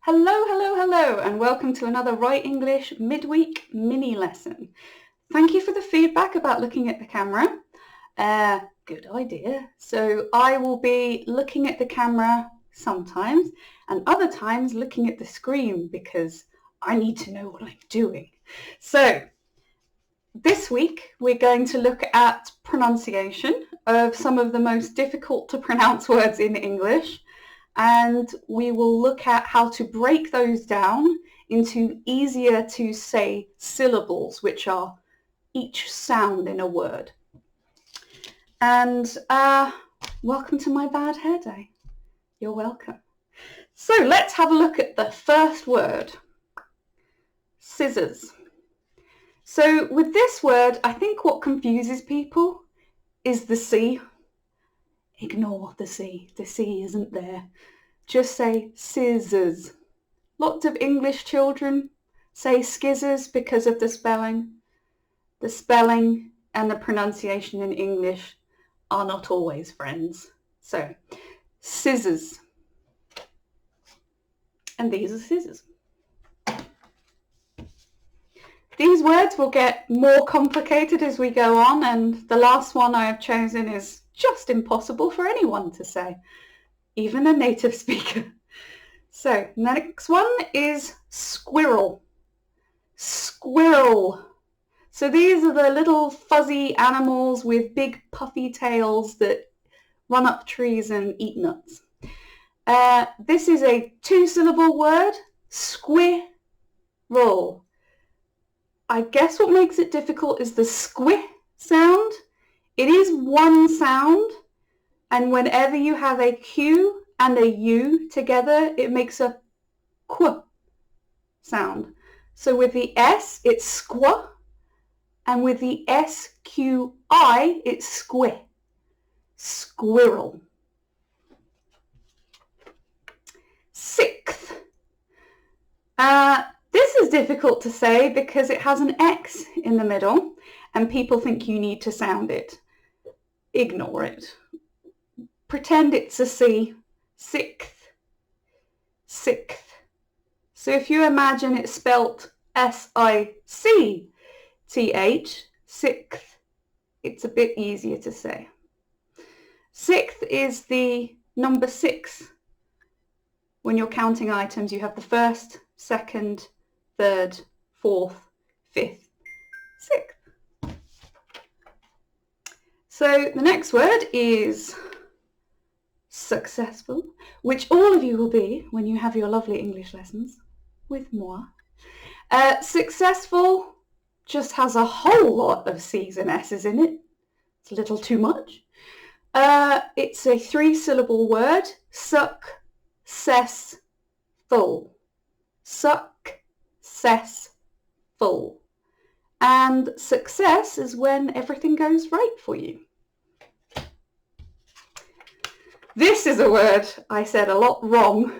Hello, hello, hello, and welcome to another Write English Midweek Mini-lesson. Thank you for the feedback about looking at the camera. Good idea. So I will be looking at the camera sometimes and other times looking at the screen because I need to know what I'm doing. So this week we're going to look at pronunciation of some of the most difficult to pronounce words in English. And we will look at how to break those down into easier to say syllables, which are each sound in a word. And welcome to my bad hair day. You're welcome. So let's have a look at the first word, scissors. So with this word, I think what confuses people is the C. Ignore the C. The C isn't there. Just say scissors. Lots of English children say skizzers because of the spelling. The spelling and the pronunciation in English are not always friends. So, scissors. And these are scissors. These words will get more complicated as we go on, and the last one I have chosen is just impossible for anyone to say, even a native speaker. So, the next one is squirrel. Squirrel. So these are the little fuzzy animals with big puffy tails that run up trees and eat nuts. This is a two-syllable word, squirrel. I guess what makes it difficult is the squih sound. It is one sound, and whenever you have a Q and a U together, it makes a qu sound. So with the S, it's squa, and with the SQI, it's squih. Squirrel. Sixth. This is difficult to say because it has an X in the middle, and people think you need to sound it. Ignore it. Pretend it's a C. Sixth. Sixth. So if you imagine it's spelt S-I-C-T-H, sixth, it's a bit easier to say. Sixth is the number 6. When you're counting items, you have the first, second, third, fourth, fifth, sixth. So the next word is successful, which all of you will be when you have your lovely English lessons with moi. Successful just has a whole lot of C's and S's in it. It's a little too much. It's a 3-syllable word, successful. Successful. And success is when everything goes right for you. This is a word I said a lot wrong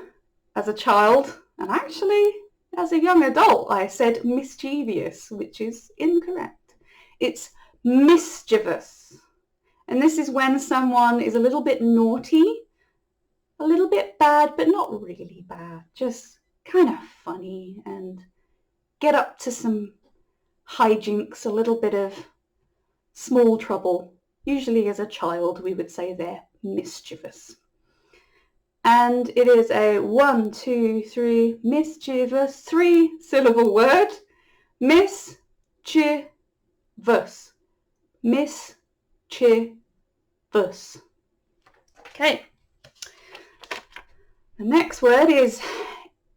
as a child, and actually as a young adult I said mischievous, which is incorrect. It's mischievous. And this is when someone is a little bit naughty, a little bit bad, but not really bad, just kind of funny and get up to some hijinks, a little bit of small trouble. Usually as a child we would say they're mischievous. And it is a 1, 2, 3, mischievous, 3-syllable word. Mischievous. Mischievous. Okay. The next word is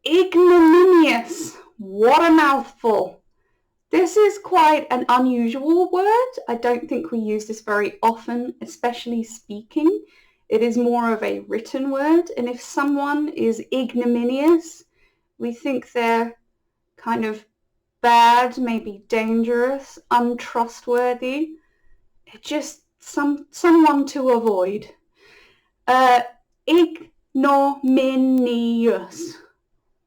ignominious. What a mouthful. This is quite an unusual word. I don't think we use this very often, especially speaking. It is more of a written word, and if someone is ignominious, we think they're kind of bad, maybe dangerous, untrustworthy. It's just someone to avoid. Ignominious.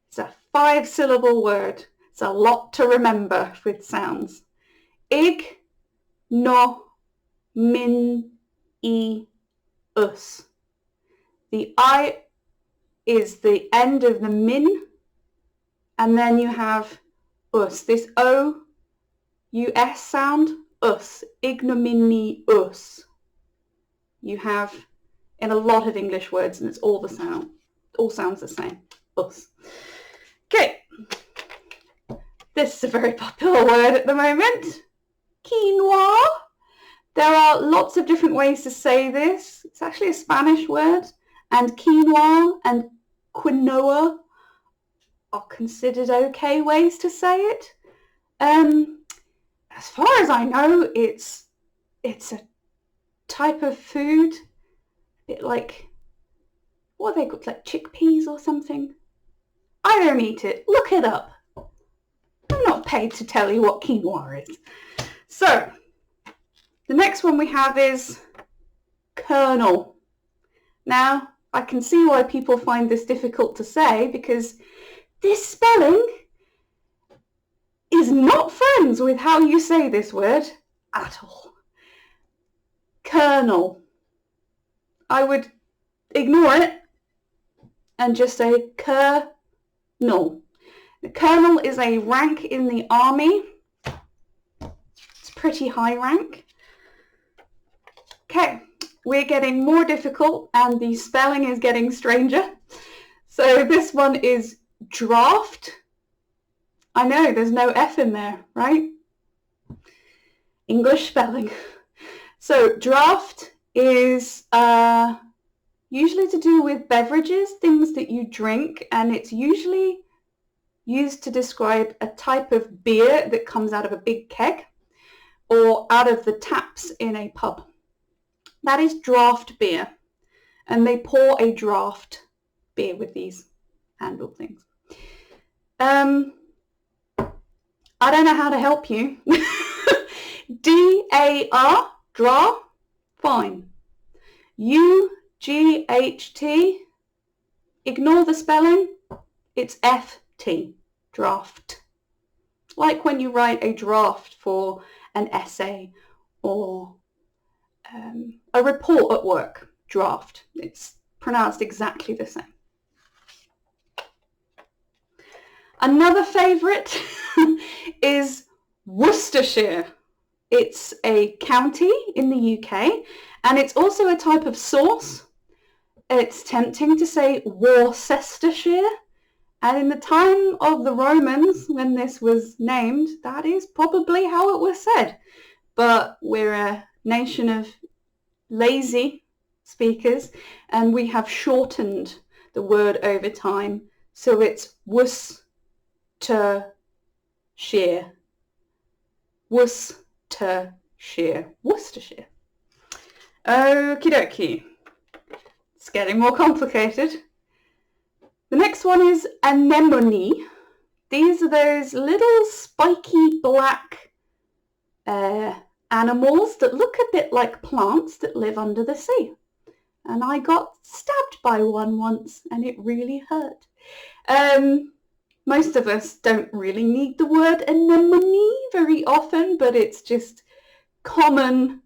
It's a 5-syllable word. It's a lot to remember with sounds. Ignominious. The I is the end of the min, and then you have us, this O-U-S sound, us, ignominious. You have in a lot of English words, and it's all sounds the same, us. Okay, this is a very popular word at the moment, quinoa. There are lots of different ways to say this. It's actually a Spanish word, and quinoa and quinoa are considered okay ways to say it. As far as I know, it's a type of food, a bit like, what are they called, like chickpeas or something? I don't eat it. Look it up. I'm not paid to tell you what quinoa is. So, the next one we have is kernel. Now, I can see why people find this difficult to say, because this spelling is not friends with how you say this word at all. Kernel. I would ignore it and just say kernel. The colonel is a rank in the army. It's a pretty high rank. Okay, we're getting more difficult and the spelling is getting stranger. So this one is draft. I know, there's no F in there, right? English spelling. So draft is usually to do with beverages, things that you drink, and it's usually used to describe a type of beer that comes out of a big keg or out of the taps in a pub. That is draft beer, and they pour a draft beer with these handle things. I don't know how to help you. D-A-R, draw, fine. U-G-H-T, ignore the spelling, it's F-T, draft. Like when you write a draft for an essay or a report at work, draft. It's pronounced exactly the same. Another favourite is Worcestershire. It's a county in the UK, and it's also a type of sauce. It's tempting to say Worcestershire, and in the time of the Romans, when this was named, that is probably how it was said. But we're a nation of lazy speakers, and we have shortened the word over time, so it's Worcestershire. Worcestershire. Worcestershire. Okie dokie. It's getting more complicated. The next one is anemone. These are those little spiky black animals that look a bit like plants that live under the sea. And I got stabbed by one once and it really hurt. Most of us don't really need the word anemone very often, but it's just common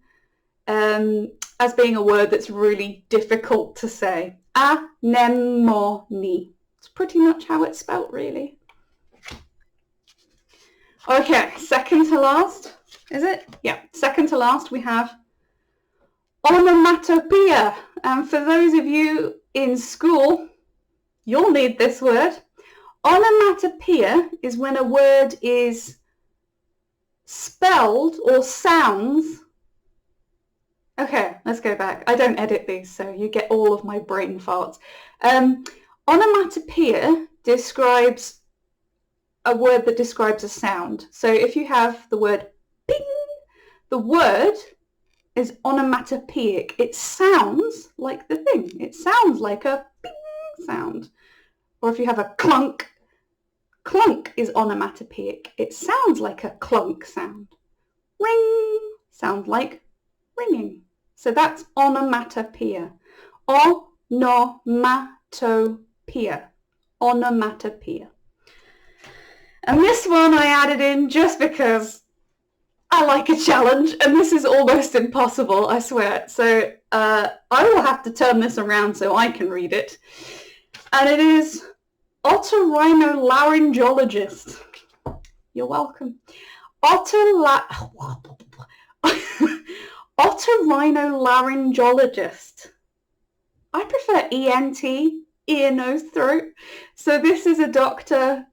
as being a word that's really difficult to say. Anemone. It's pretty much how it's spelt, really. Okay, second to last, is it? Yeah, second to last we have Onomatopoeia. And for those of you in school, you'll need this word. Onomatopoeia is when a word is spelled or sounds. Okay, let's go back. I don't edit these, so you get all of my brain farts. Onomatopoeia describes a word that describes a sound. So if you have the word ping, the word is onomatopoeic. It sounds like the thing. It sounds like a ping sound. Or if you have a clunk, clunk is onomatopoeic. It sounds like a clunk sound. Ring sounds like ringing. So that's onomatopoeia. Onomatopoeia. Onomatopoeia. And this one I added in just because I like a challenge, and this is almost impossible, I swear. So I will have to turn this around so I can read it. And it is Otorhinolaryngologist. You're welcome. Otorhinolaryngologist. I prefer ENT, ear, nose, throat. So this is a doctor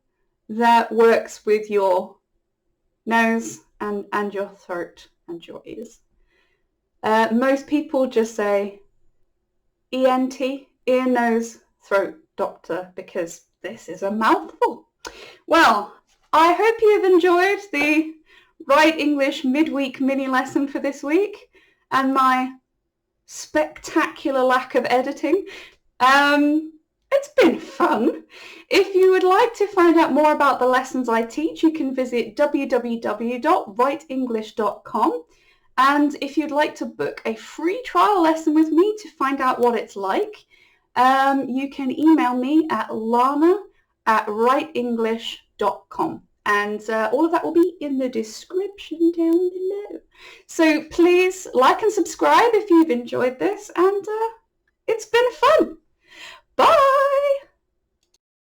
that works with your nose and your throat and your ears. Most people just say ENT, ear, nose, throat doctor, because this is a mouthful. Well, I hope you've enjoyed the Write English midweek mini lesson for this week and my spectacular lack of editing. It's been fun. If you would like to find out more about the lessons I teach, you can visit www.writeenglish.com. And if you'd like to book a free trial lesson with me to find out what it's like, you can email me at lana@writeenglish.com. And all of that will be in the description down below. So please like and subscribe if you've enjoyed this, and